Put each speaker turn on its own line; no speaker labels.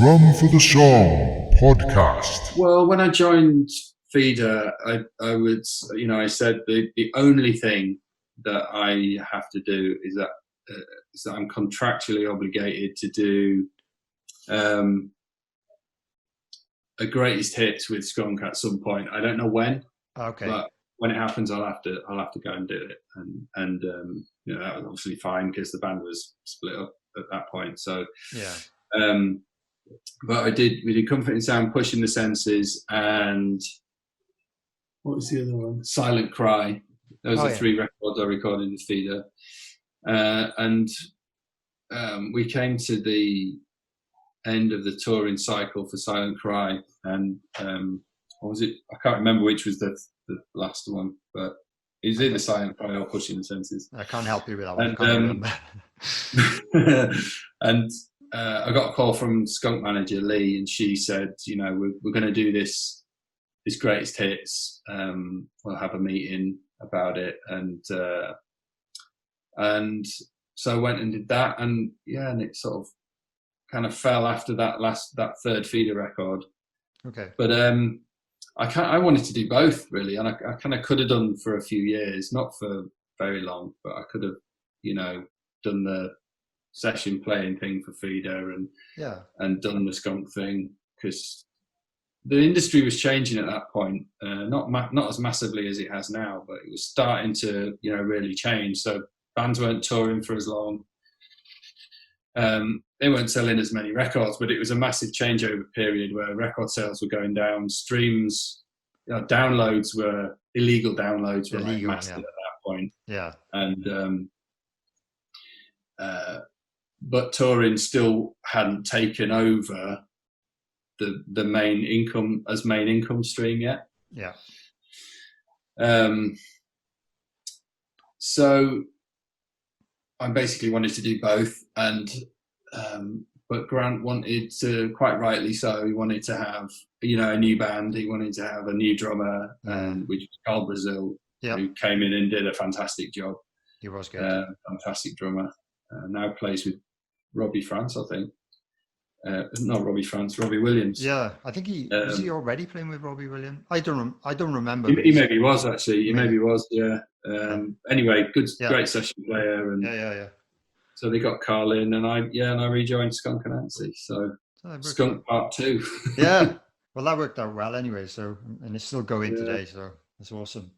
Drum for the Song podcast.
Well, when I joined Feeder, I said the only thing that I have to do is that I'm contractually obligated to do a greatest hits with Skunk at some point. I don't know when,
Okay.
but when it happens, I'll have to go and do it. And that was obviously fine because the band was split up at that point. So
yeah.
But we did Comfort in Sound, Pushing the Senses, and what was the other one? Silent Cry. Those are 3 records I recorded with Feeder. And we came to the end of the touring cycle for Silent Cry, and what was it? I can't remember which was the last one, but it was either Silent Cry or Pushing the Senses.
I can't help you with that one. I can't remember.
And I got a call from Skunk manager Lee, and she said, we're going to do this greatest hits. We'll have a meeting about it, and so I went and did that, and it sort of kind of fell after that third Feeder record.
Okay.
But I wanted to do both really, and I kind of could have done for a few years, not for very long, but I could have, done the session playing thing for Feeder and done the Skunk thing, because the industry was changing at that point, not as massively as it has now, but it was starting to really change. So bands weren't touring for as long. They weren't selling as many records, but it was a massive changeover period where record sales were going down, streams, downloads were illegal. Downloads were massive at that point.
Yeah,
and but touring still hadn't taken over the main income stream yet.
Yeah.
So I basically wanted to do both, and but Grant wanted to, quite rightly so, he wanted to have a new band. He wanted to have a new drummer, which was Carl Brazil, who came in and did a fantastic job.
He was good.
Fantastic drummer. Now plays with Robbie France, I think. Not Robbie France, Robbie Williams.
Yeah, I think was he already playing with Robbie Williams? I don't remember.
He maybe was actually. He maybe was. Yeah. Anyway, great session player, and
yeah.
So they got Carl in, and I rejoined Skunk Anansie. So Skunk Part 2.
Yeah. Well, that worked out well anyway. So, and it's still going today. So that's awesome.